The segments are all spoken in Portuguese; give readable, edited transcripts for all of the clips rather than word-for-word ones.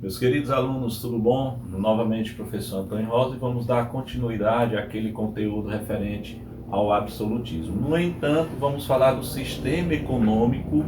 Meus queridos alunos, tudo bom? Novamente, professor Antônio Rosa, e vamos dar continuidade àquele conteúdo referente ao absolutismo. No entanto, vamos falar do sistema econômico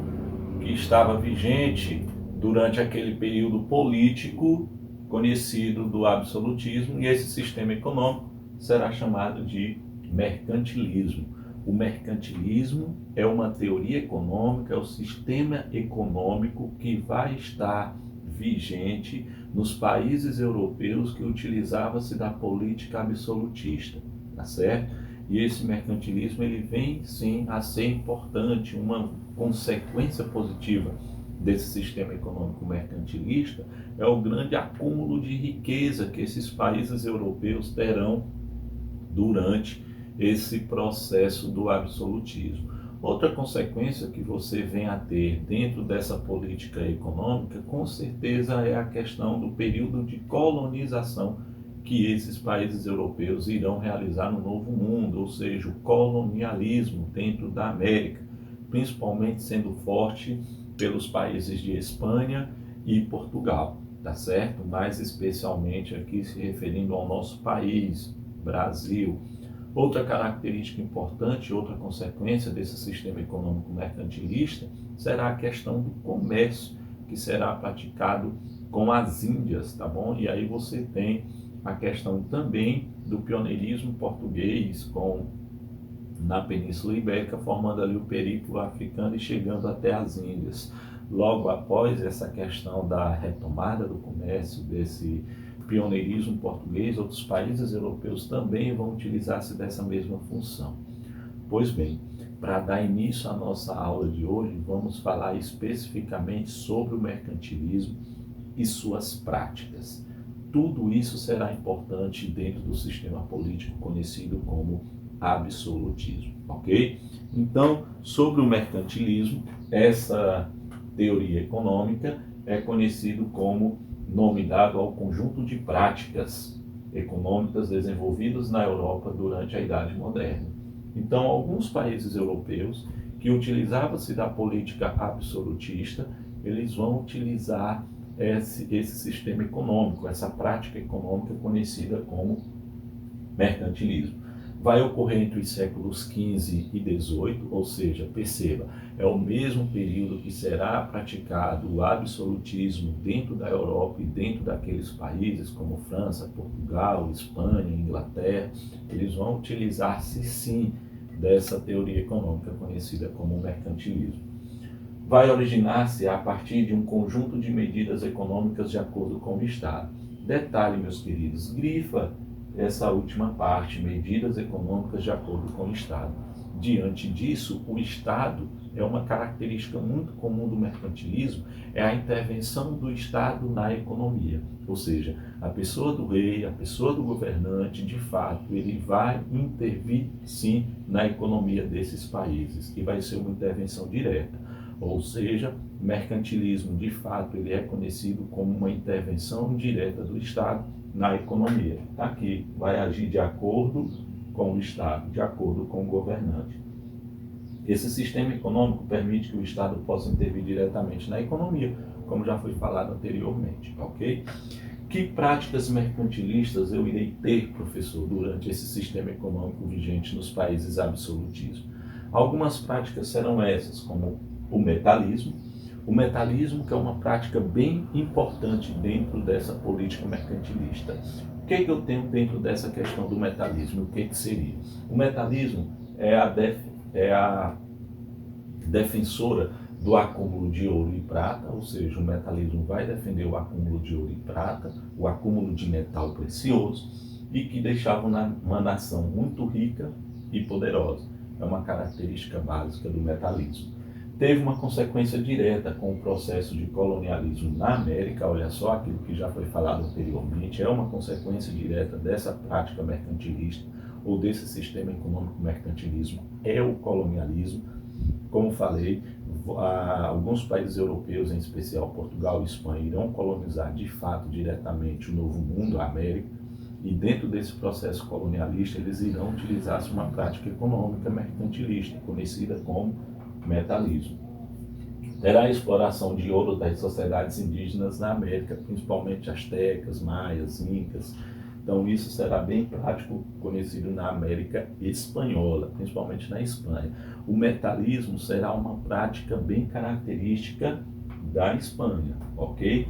que estava vigente durante aquele período político conhecido do absolutismo, e esse sistema econômico será chamado de mercantilismo. O mercantilismo é uma teoria econômica, é o sistema econômico que vai estar vigente nos países europeus que utilizava-se da política absolutista, tá certo? E esse mercantilismo ele vem sim a ser importante, uma consequência positiva desse sistema econômico mercantilista é o grande acúmulo de riqueza que esses países europeus terão durante esse processo do absolutismo. Outra consequência que você vem a ter dentro dessa política econômica, com certeza, é a questão do período de colonização que esses países europeus irão realizar no Novo Mundo, ou seja, o colonialismo dentro da América, principalmente sendo forte pelos países de Espanha e Portugal, tá certo? Mais especialmente aqui se referindo ao nosso país, Brasil. Outra característica importante, outra consequência desse sistema econômico mercantilista será a questão do comércio que será praticado com as Índias, tá bom? E aí você tem a questão também do pioneirismo português na Península Ibérica, formando ali o periplo africano e chegando até as Índias. Logo após essa questão da retomada do comércio, desse pioneirismo português, outros países europeus também vão utilizar-se dessa mesma função. Pois bem, para dar início à nossa aula de hoje, vamos falar especificamente sobre o mercantilismo e suas práticas. Tudo isso será importante dentro do sistema político conhecido como absolutismo, ok? Então, sobre o mercantilismo, essa teoria econômica é conhecido como nome dado ao conjunto de práticas econômicas desenvolvidas na Europa durante a Idade Moderna. Então, alguns países europeus que utilizavam-se da política absolutista, eles vão utilizar esse sistema econômico, essa prática econômica conhecida como mercantilismo. Vai ocorrer entre os séculos XV e XVIII, ou seja, perceba, é o mesmo período que será praticado o absolutismo dentro da Europa e dentro daqueles países como França, Portugal, Espanha, Inglaterra. Eles vão utilizar-se sim dessa teoria econômica conhecida como mercantilismo. Vai originar-se a partir de um conjunto de medidas econômicas de acordo com o Estado. Detalhe, meus queridos, grifa essa última parte, medidas econômicas de acordo com o Estado. Diante disso, o Estado é uma característica muito comum do mercantilismo, é a intervenção do Estado na economia. Ou seja, a pessoa do rei, a pessoa do governante, de fato, ele vai intervir sim na economia desses países e vai ser uma intervenção direta. Ou seja, mercantilismo, de fato, ele é conhecido como uma intervenção direta do Estado na economia. Aqui vai agir de acordo com o Estado, de acordo com o governante. Esse sistema econômico permite que o Estado possa intervir diretamente na economia, como já foi falado anteriormente, ok? Que práticas mercantilistas eu irei ter, professor, durante esse sistema econômico vigente nos países absolutismo? Algumas práticas serão essas, como o metalismo, que é uma prática bem importante dentro dessa política mercantilista. O que eu tenho dentro dessa questão do metalismo? O que seria? O metalismo é a defensora do acúmulo de ouro e prata, ou seja, o metalismo vai defender o acúmulo de ouro e prata, o acúmulo de metal precioso, e que deixava uma nação muito rica e poderosa. É uma característica básica do metalismo. Teve uma consequência direta com o processo de colonialismo na América, olha só, aquilo que já foi falado anteriormente, é uma consequência direta dessa prática mercantilista ou desse sistema econômico mercantilismo, é o colonialismo. Como falei, alguns países europeus, em especial Portugal e Espanha, irão colonizar de fato diretamente o Novo Mundo, a América, e dentro desse processo colonialista eles irão utilizar uma prática econômica mercantilista, conhecida como metalismo. Terá a exploração de ouro das sociedades indígenas na América, principalmente astecas, maias, incas. Então isso será bem prático, conhecido na América Espanhola, principalmente na Espanha. O metalismo será uma prática bem característica da Espanha, ok?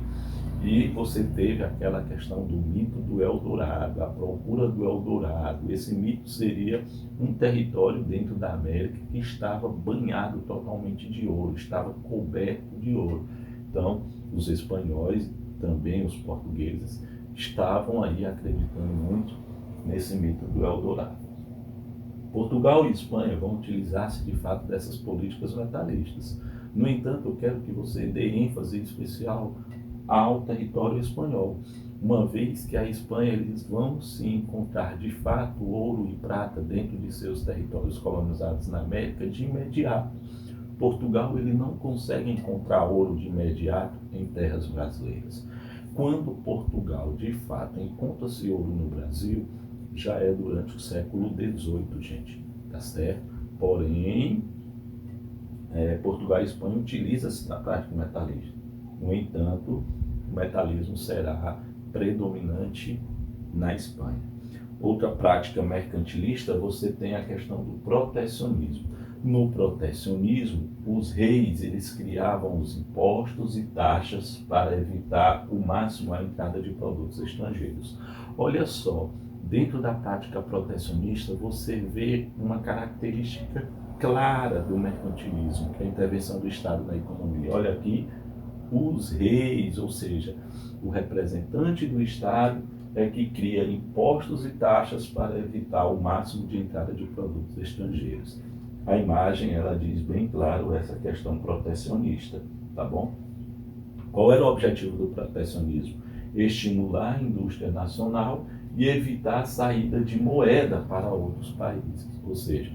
E você teve aquela questão do mito do Eldorado, a procura do Eldorado. Esse mito seria um território dentro da América que estava banhado totalmente de ouro, estava coberto de ouro. Então, os espanhóis, também os portugueses, estavam aí acreditando muito nesse mito do Eldorado. Portugal e Espanha vão utilizar-se de fato dessas políticas metalistas. No entanto, eu quero que você dê ênfase especial ao território espanhol, uma vez que a Espanha eles vão se encontrar de fato ouro e prata dentro de seus territórios colonizados na América de imediato. Portugal ele não consegue encontrar ouro de imediato em terras brasileiras. Quando Portugal de fato encontra-se ouro no Brasil, já é durante o século XVIII, gente, tá certo? Porém, Portugal e Espanha utilizam-se da prática metalística. No entanto, o metalismo será predominante na Espanha. Outra prática mercantilista, você tem a questão do protecionismo. No protecionismo, os reis eles criavam os impostos e taxas para evitar o máximo a entrada de produtos estrangeiros. Olha só, dentro da prática protecionista, você vê uma característica clara do mercantilismo, que é a intervenção do Estado na economia. Olha aqui, os reis, ou seja, o representante do Estado é que cria impostos e taxas para evitar o máximo de entrada de produtos estrangeiros. A imagem, ela diz bem claro essa questão protecionista, tá bom? Qual era o objetivo do protecionismo? Estimular a indústria nacional e evitar a saída de moeda para outros países. Ou seja,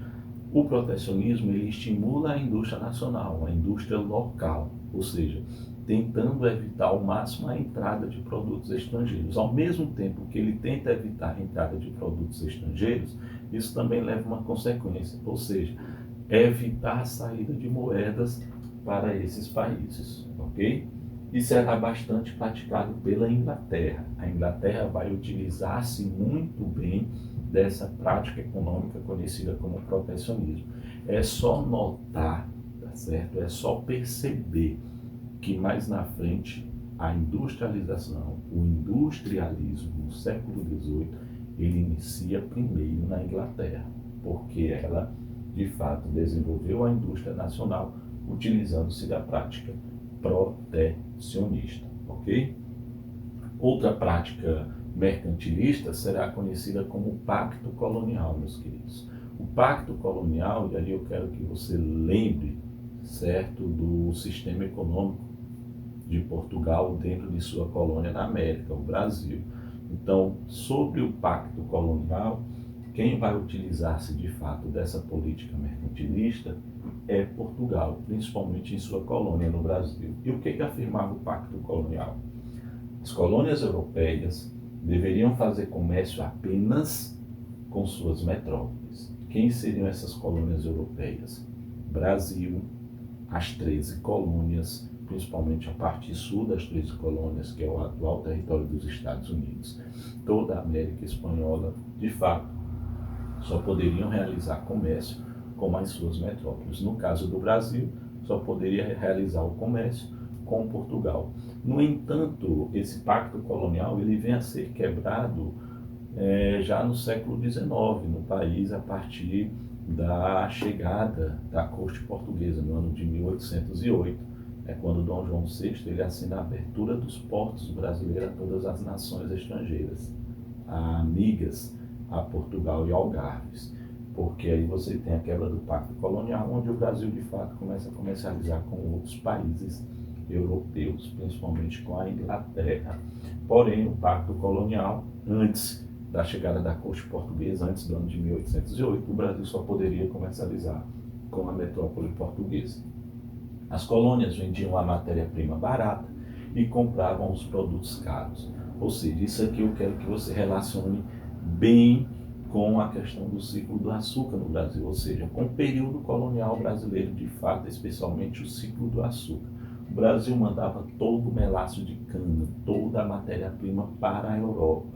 o protecionismo ele estimula a indústria nacional, a indústria local, ou seja, tentando evitar ao máximo a entrada de produtos estrangeiros. Ao mesmo tempo que ele tenta evitar a entrada de produtos estrangeiros, isso também leva a uma consequência, ou seja, evitar a saída de moedas para esses países, ok? E será bastante praticado pela Inglaterra. A Inglaterra vai utilizar-se muito bem dessa prática econômica conhecida como protecionismo. É só notar, tá certo? É só perceber que mais na frente a industrialização, o industrialismo no século XVIII, ele inicia primeiro na Inglaterra, porque ela, de fato, desenvolveu a indústria nacional utilizando-se da prática protecionista, ok? Outra prática mercantilista será conhecida como pacto colonial, meus queridos. O pacto colonial, e ali eu quero que você lembre, certo, do sistema econômico de Portugal dentro de sua colônia na América, o Brasil. Então, sobre o pacto colonial, quem vai utilizar-se de fato dessa política mercantilista é Portugal, principalmente em sua colônia no Brasil. E o que afirmava o pacto colonial? As colônias europeias deveriam fazer comércio apenas com suas metrópoles. Quem seriam essas colônias europeias? Brasil, as 13 colônias, principalmente a parte sul das 13 colônias, que é o atual território dos Estados Unidos. Toda a América Espanhola, de fato, só poderiam realizar comércio com as suas metrópoles. No caso do Brasil, só poderia realizar o comércio com Portugal. No entanto, esse pacto colonial ele vem a ser quebrado já no século XIX, no país, a partir da chegada da corte portuguesa, no ano de 1808. É quando Dom João VI ele assina a abertura dos portos brasileiros a todas as nações estrangeiras, amigas a Portugal e Algarves, porque aí você tem a quebra do pacto colonial, onde o Brasil de fato começa a comercializar com outros países europeus, principalmente com a Inglaterra. Porém, o pacto colonial, antes da chegada da corte portuguesa, antes do ano de 1808, o Brasil só poderia comercializar com a metrópole portuguesa. As colônias vendiam a matéria-prima barata e compravam os produtos caros. Ou seja, isso aqui eu quero que você relacione bem com a questão do ciclo do açúcar no Brasil, ou seja, com o período colonial brasileiro de fato, especialmente o ciclo do açúcar. O Brasil mandava todo o melaço de cana, toda a matéria-prima para a Europa.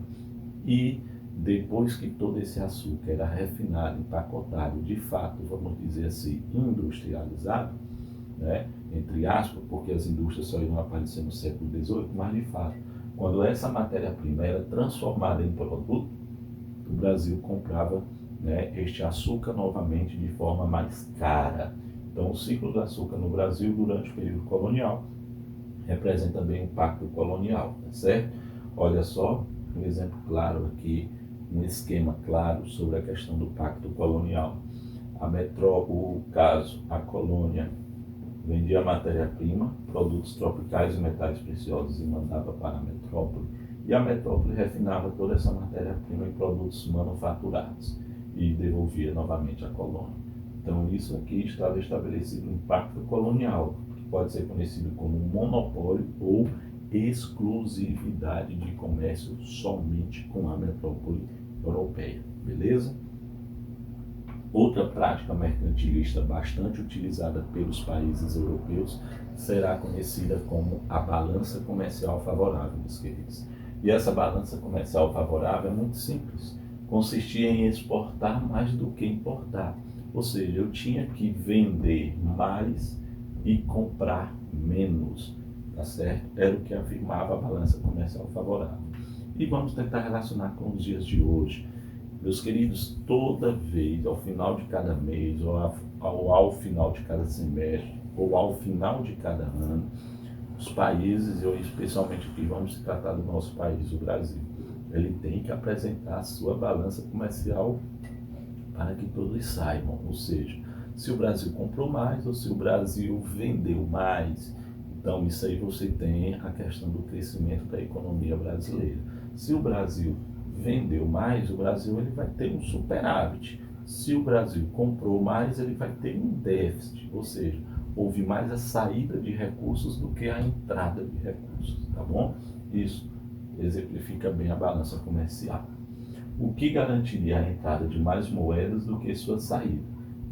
E depois que todo esse açúcar era refinado, empacotado, de fato, vamos dizer assim, industrializado, né, entre aspas, porque as indústrias só iam aparecer no século XVIII, mas de fato, quando essa matéria-prima era transformada em produto, o Brasil comprava, né, este açúcar novamente de forma mais cara. Então, o ciclo do açúcar no Brasil durante o período colonial representa bem o pacto colonial, tá certo? Olha só, um exemplo claro aqui, um esquema claro sobre a questão do pacto colonial. O caso, a colônia vendia matéria-prima, produtos tropicais e metais preciosos e mandava para a metrópole. E a metrópole refinava toda essa matéria-prima em produtos manufaturados e devolvia novamente à colônia. Então, isso aqui estava estabelecido um pacto colonial, que pode ser conhecido como monopólio ou exclusividade de comércio somente com a metrópole europeia. Beleza? Outra prática mercantilista bastante utilizada pelos países europeus será conhecida como a balança comercial favorável, meus queridos. E essa balança comercial favorável é muito simples. Consistia em exportar mais do que importar. Ou seja, eu tinha que vender mais e comprar menos, tá certo? Era o que afirmava a balança comercial favorável. E vamos tentar relacionar com os dias de hoje. Meus queridos, toda vez, ao final de cada mês, ou ao final de cada semestre, ou ao final de cada ano, os países, eu especialmente aqui vamos tratar do nosso país, o Brasil, ele tem que apresentar a sua balança comercial para que todos saibam, ou seja, se o Brasil comprou mais ou se o Brasil vendeu mais. Então, isso aí você tem a questão do crescimento da economia brasileira. Se o Brasil vendeu mais, o Brasil ele vai ter um superávit. Se o Brasil comprou mais, ele vai ter um déficit, ou seja, houve mais a saída de recursos do que a entrada de recursos, tá bom? Isso exemplifica bem a balança comercial. O que garantiria a entrada de mais moedas do que sua saída,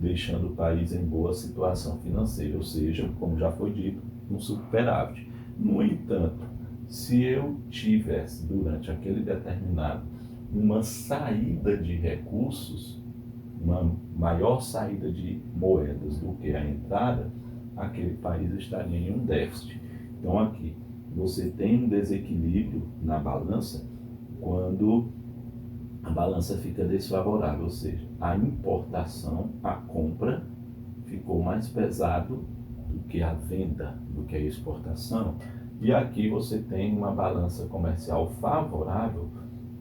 deixando o país em boa situação financeira, ou seja, como já foi dito, um superávit. No entanto, se eu tivesse durante aquele determinado uma saída de recursos, uma maior saída de moedas do que a entrada, aquele país estaria em um déficit. Então aqui você tem um desequilíbrio na balança quando a balança fica desfavorável, ou seja, a importação, a compra, ficou mais pesado do que a venda, do que a exportação. E aqui você tem uma balança comercial favorável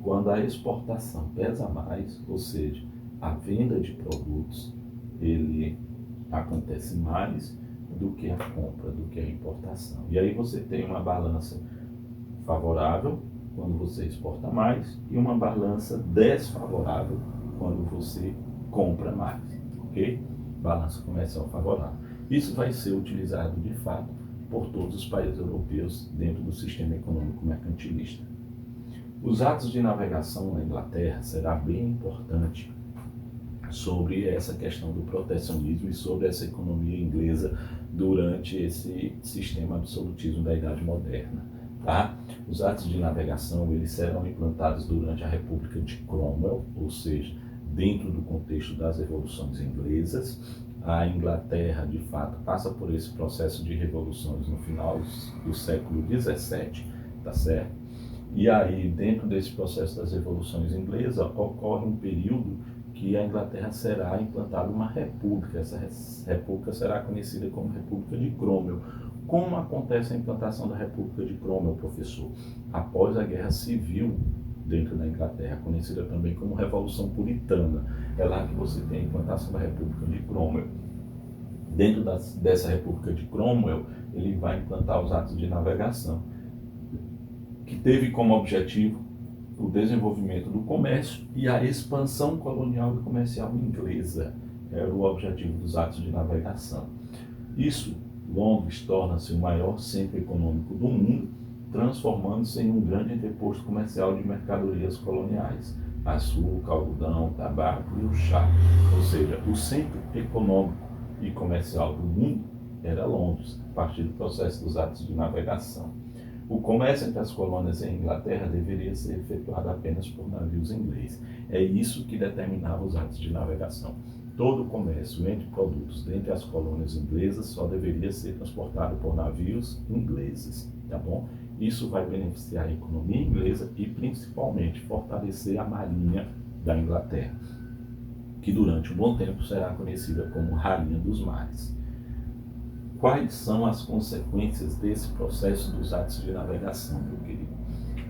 quando a exportação pesa mais, ou seja, a venda de produtos, ele acontece mais do que a compra, do que a importação. E aí você tem uma balança favorável quando você exporta mais e uma balança desfavorável quando você compra mais, ok? Balança comercial favorável. Isso vai ser utilizado de fato por todos os países europeus dentro do sistema econômico mercantilista. Os atos de navegação na Inglaterra será bem importante sobre essa questão do protecionismo e sobre essa economia inglesa durante esse sistema absolutismo da Idade Moderna. Tá? Os atos de navegação eles serão implantados durante a República de Cromwell, ou seja, dentro do contexto das revoluções inglesas. A Inglaterra, de fato, passa por esse processo de revoluções no final do século XVII, tá certo? E aí, dentro desse processo das revoluções inglesas, ocorre um período que a Inglaterra será implantada uma república. Essa república será conhecida como República de Cromwell. Como acontece a implantação da República de Cromwell, professor? Após a Guerra Civil dentro da Inglaterra, conhecida também como Revolução Puritana. É lá que você tem a implantação da República de Cromwell. Dentro dessa República de Cromwell, ele vai implantar os atos de navegação, que teve como objetivo o desenvolvimento do comércio e a expansão colonial e comercial inglesa. Era o objetivo dos atos de navegação. Isso, Londres torna-se o maior centro econômico do mundo, transformando-se em um grande entreposto comercial de mercadorias coloniais. açúcar, algodão, tabaco e o chá. Ou seja, o centro econômico e comercial do mundo era Londres, a partir do processo dos atos de navegação. O comércio entre as colônias e a Inglaterra deveria ser efetuado apenas por navios ingleses. É isso que determinava os atos de navegação. Todo o comércio entre produtos dentre as colônias inglesas só deveria ser transportado por navios ingleses, tá bom? Isso vai beneficiar a economia inglesa e principalmente fortalecer a marinha da Inglaterra, que durante um bom tempo será conhecida como Rainha dos Mares. Quais são as consequências desse processo dos atos de navegação, meu querido?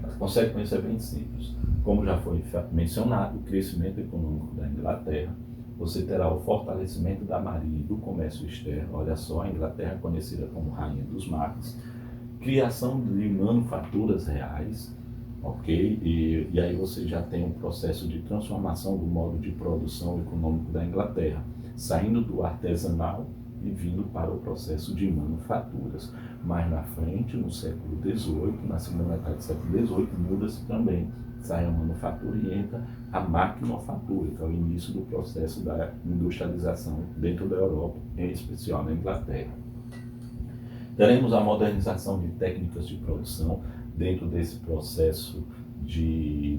A consequência é bem simples. Como já foi mencionado, o crescimento econômico da Inglaterra, você terá o fortalecimento da marinha e do comércio externo. Olha só, a Inglaterra é conhecida como Rainha dos Mares. Criação de manufaturas reais, ok? E aí você já tem um processo de transformação do modo de produção econômico da Inglaterra, saindo do artesanal e vindo para o processo de manufaturas. Mais na frente, no século XVIII, na segunda metade do século XVIII, muda-se também. Sai a manufatura e entra a maquinofatura, que é o início do processo da industrialização dentro da Europa, em especial na Inglaterra. Teremos a modernização de técnicas de produção dentro desse processo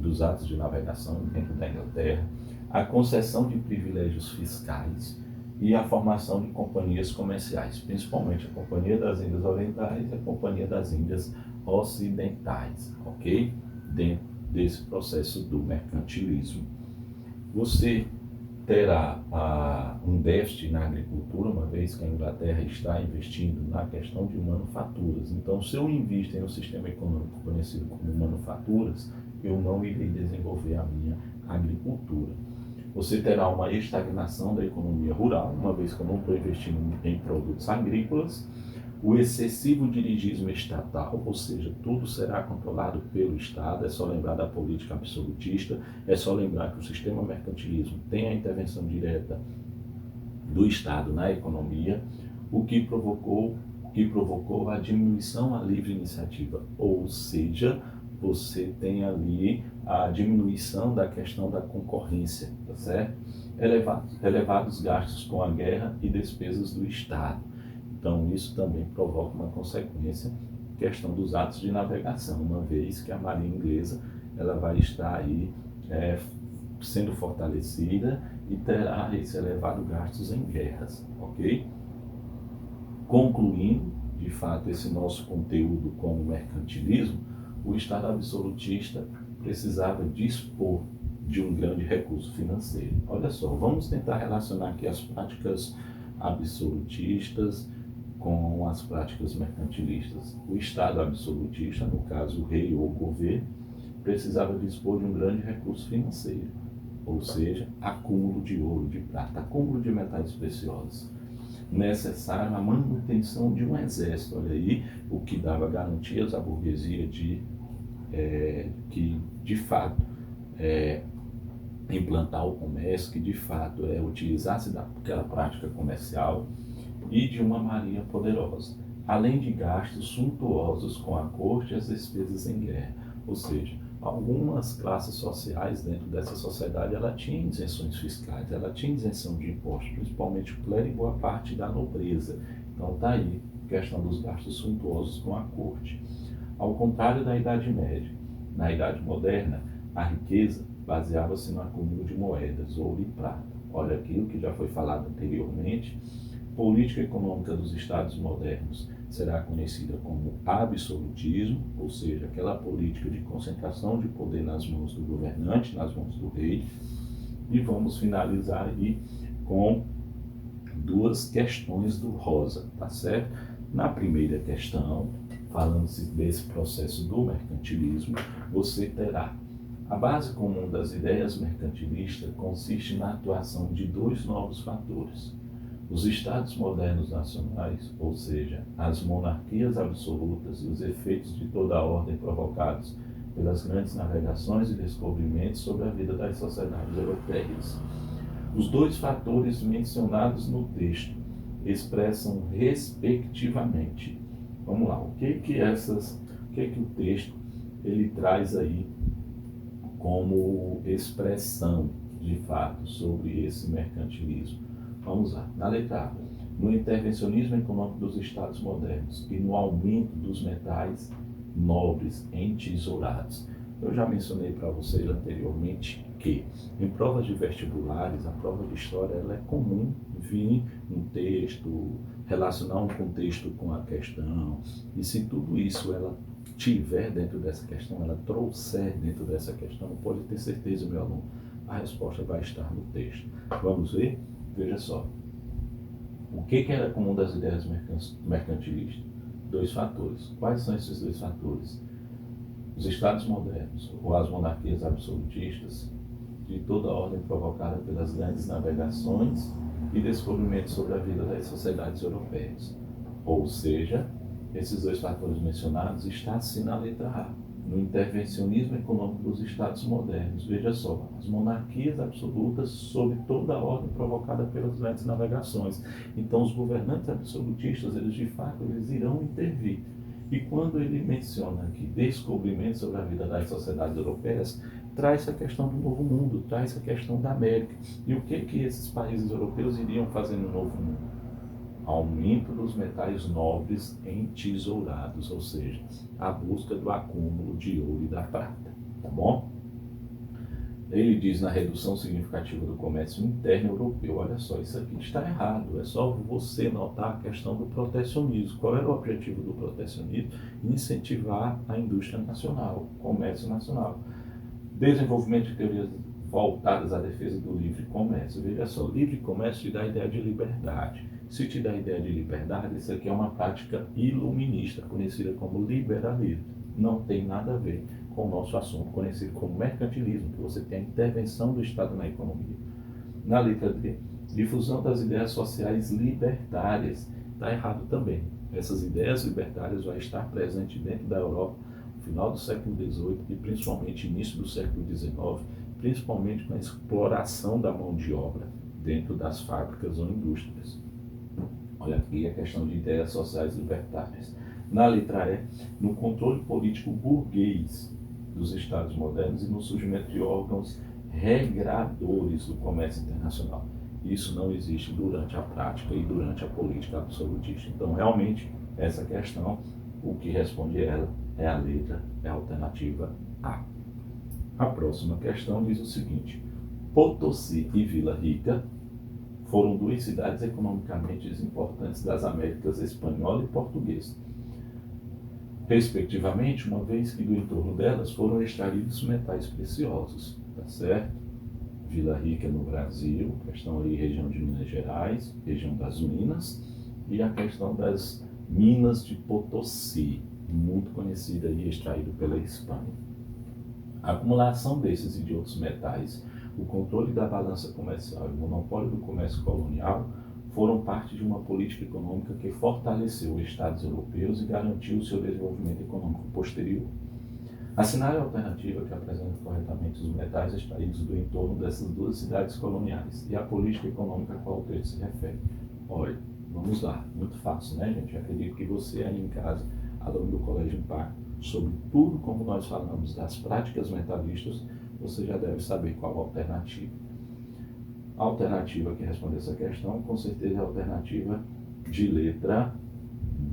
dos atos de navegação dentro da Inglaterra, a concessão de privilégios fiscais e a formação de companhias comerciais, principalmente a Companhia das Índias Orientais e a Companhia das Índias Ocidentais, ok? Dentro desse processo do mercantilismo. Você terá um déficit na agricultura, uma vez que a Inglaterra está investindo na questão de manufaturas. Então, se eu invisto em um sistema econômico conhecido como manufaturas, eu não irei desenvolver a minha agricultura. Você terá uma estagnação da economia rural, uma vez que eu não estou investindo em produtos agrícolas, o excessivo dirigismo estatal, ou seja, tudo será controlado pelo Estado. É só lembrar da política absolutista, é só lembrar que o sistema mercantilismo tem a intervenção direta do Estado na economia, o que provocou a diminuição à livre iniciativa, ou seja, você tem ali a diminuição da questão da concorrência, tá certo? Elevados gastos com a guerra e despesas do Estado. Então, isso também provoca uma consequência, questão dos atos de navegação, uma vez que a marinha inglesa ela vai estar aí sendo fortalecida e terá esse elevado gastos em guerras, ok? Concluindo, de fato, esse nosso conteúdo com o mercantilismo, o Estado absolutista precisava dispor de um grande recurso financeiro. Olha só, vamos tentar relacionar aqui as práticas absolutistas com as práticas mercantilistas. O Estado absolutista, no caso o rei ou o governo, precisava dispor de um grande recurso financeiro, ou seja, acúmulo de ouro, de prata, acúmulo de metais preciosos. Necessário a manutenção de um exército, olha aí, o que dava garantias à burguesia que de fato implantar o comércio, que de fato utilizasse daquela prática comercial, e de uma marinha poderosa, além de gastos suntuosos com a corte e as despesas em guerra. Ou seja, algumas classes sociais dentro dessa sociedade ela tinha isenções fiscais, ela tinha isenção de impostos, principalmente o clero e boa parte da nobreza. Então está aí a questão dos gastos suntuosos com a corte. Ao contrário da Idade Média, na Idade Moderna, a riqueza baseava-se no acúmulo de moedas, ouro e prata. Olha aquilo que já foi falado anteriormente. Política econômica dos Estados modernos será conhecida como absolutismo, ou seja, aquela política de concentração de poder nas mãos do governante, nas mãos do rei. E vamos finalizar aí com duas questões do Rosa, tá certo? Na primeira questão, falando-se desse processo do mercantilismo, você terá a base comum das ideias mercantilistas consiste na atuação de dois novos fatores. Os estados modernos nacionais, ou seja, as monarquias absolutas e os efeitos de toda a ordem provocados pelas grandes navegações e descobrimentos sobre a vida das sociedades europeias. Os dois fatores mencionados no texto expressam respectivamente. Vamos lá, o que o texto ele traz aí como expressão, de fato, sobre esse mercantilismo. Vamos lá, na letra A. No intervencionismo econômico dos Estados modernos e no aumento dos metais nobres entesourados. Eu já mencionei para vocês anteriormente que em provas de vestibulares, a prova de história, ela é comum vir um texto, relacionar um contexto com a questão, e se tudo isso ela tiver dentro dessa questão, ela trouxer dentro dessa questão, pode ter certeza, meu aluno, a resposta vai estar no texto. Vamos ver? Veja só. O que era comum das ideias mercantilistas? Dois fatores. Quais são esses dois fatores? Os estados modernos, ou as monarquias absolutistas, de toda a ordem provocada pelas grandes navegações e descobrimentos sobre a vida das sociedades europeias. Ou seja, esses dois fatores mencionados estão assim na letra A. No intervencionismo econômico dos estados modernos, veja só, as monarquias absolutas sob toda a ordem provocada pelas grandes navegações. Então, os governantes absolutistas, eles de fato, eles irão intervir. E quando ele menciona que descobrimentos sobre a vida das sociedades europeias, traz a questão do novo mundo, traz a questão da América. E o que esses países europeus iriam fazer no novo mundo? Aumento dos metais nobres entesourados, ou seja, a busca do acúmulo de ouro e da prata, tá bom? Ele diz na redução significativa do comércio interno europeu. Olha só, isso aqui está errado, é só você notar a questão do protecionismo. Qual era o objetivo do protecionismo? Incentivar a indústria nacional, o comércio nacional. Desenvolvimento de teorias voltadas à defesa do livre comércio. Veja só, livre comércio te dá a ideia de liberdade. Se te dá a ideia de liberdade, isso aqui é uma prática iluminista, conhecida como liberalismo. Não tem nada a ver com o nosso assunto, conhecido como mercantilismo, que você tem a intervenção do Estado na economia. Na letra D, difusão das ideias sociais libertárias. Está errado também. Essas ideias libertárias vão estar presentes dentro da Europa no final do século XVIII e principalmente início do século XIX, principalmente com a exploração da mão de obra dentro das fábricas ou indústrias. Olha aqui a questão de ideias sociais libertárias. Na letra E, no controle político burguês dos Estados modernos e no surgimento de órgãos regradores do comércio internacional. Isso não existe durante a prática e durante a política absolutista. Então, realmente, essa questão, o que responde ela é a letra, é a alternativa A. A próxima questão diz o seguinte: Potosí e Vila Rica foram duas cidades economicamente importantes das Américas espanhola e portuguesa, respectivamente, uma vez que do entorno delas foram extraídos metais preciosos, tá certo? Vila Rica no Brasil, questão ali região de Minas Gerais, região das Minas, e a questão das Minas de Potosí, muito conhecida e extraído pela Espanha. A acumulação desses e de outros metais, o controle da balança comercial e o monopólio do comércio colonial foram parte de uma política econômica que fortaleceu os Estados europeus e garantiu o seu desenvolvimento econômico posterior. Assinale a alternativa que apresenta corretamente os metais extraídos do entorno dessas duas cidades coloniais e a política econômica a qual o texto se refere. Olha, vamos lá, muito fácil, né, gente? Eu acredito que você aí em casa, aluno do Colégio Impacto, sobre tudo como nós falamos das práticas metalistas, você já deve saber qual a alternativa. A alternativa que responde essa questão, com certeza, é a alternativa de letra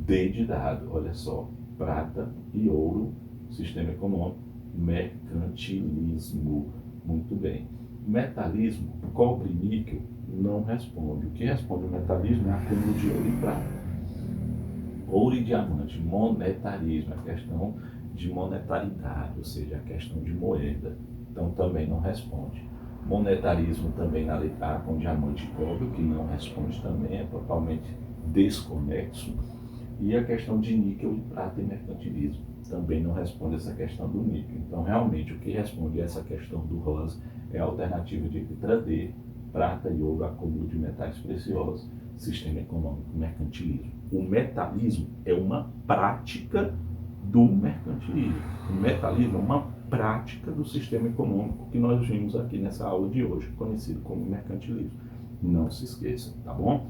D de dado. Olha só, prata e ouro, sistema econômico, mercantilismo. Muito bem. Metalismo, cobre e níquel, não responde. O que responde o metalismo é acúmulo de ouro e prata. Ouro e diamante, monetarismo, a questão de monetaridade, ou seja, a questão de moeda. Então também não responde. Monetarismo também na letra A com diamante e cobre, que não responde também, é totalmente desconexo. E a questão de níquel e prata e mercantilismo também não responde essa questão do níquel. Então realmente o que responde a essa questão do rosa é a alternativa de letra D, prata e ouro, acúmulo de metais preciosos, sistema econômico, mercantilismo. O metalismo é uma prática do mercantilismo. O metalismo é uma prática do sistema econômico que nós vimos aqui nessa aula de hoje, conhecido como mercantilismo. Não se esqueçam, tá bom?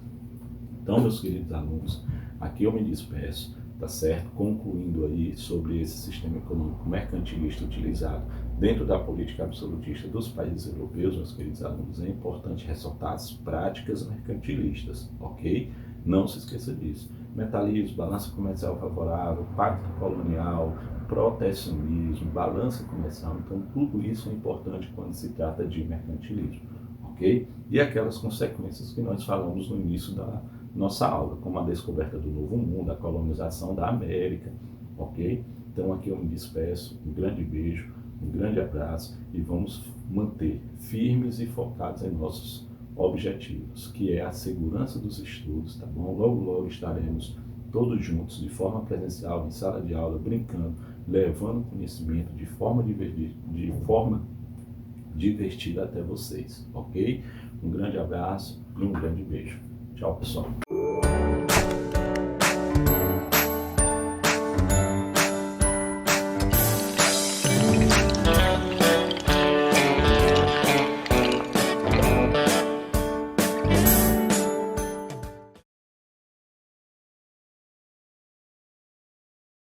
Então, meus queridos alunos, aqui eu me despeço. tá certo? Concluindo aí sobre esse sistema econômico mercantilista utilizado dentro da política absolutista dos países europeus, meus queridos alunos, é importante ressaltar as práticas mercantilistas, ok? Não se esqueça disso. Mentalismo, balança comercial favorável, pacto colonial, protecionismo, balança comercial, então tudo isso é importante quando se trata de mercantilismo, ok? E aquelas consequências que nós falamos no início da nossa aula, como a descoberta do Novo Mundo, a colonização da América, ok? Então aqui eu me despeço, um grande beijo, um grande abraço e vamos manter firmes e focados em nossos objetivos, que é a segurança dos estudos, tá bom? Logo, logo estaremos todos juntos, de forma presencial, em sala de aula, brincando, levando conhecimento de forma divertida até vocês, ok? Um grande abraço e um grande beijo. Tchau, pessoal.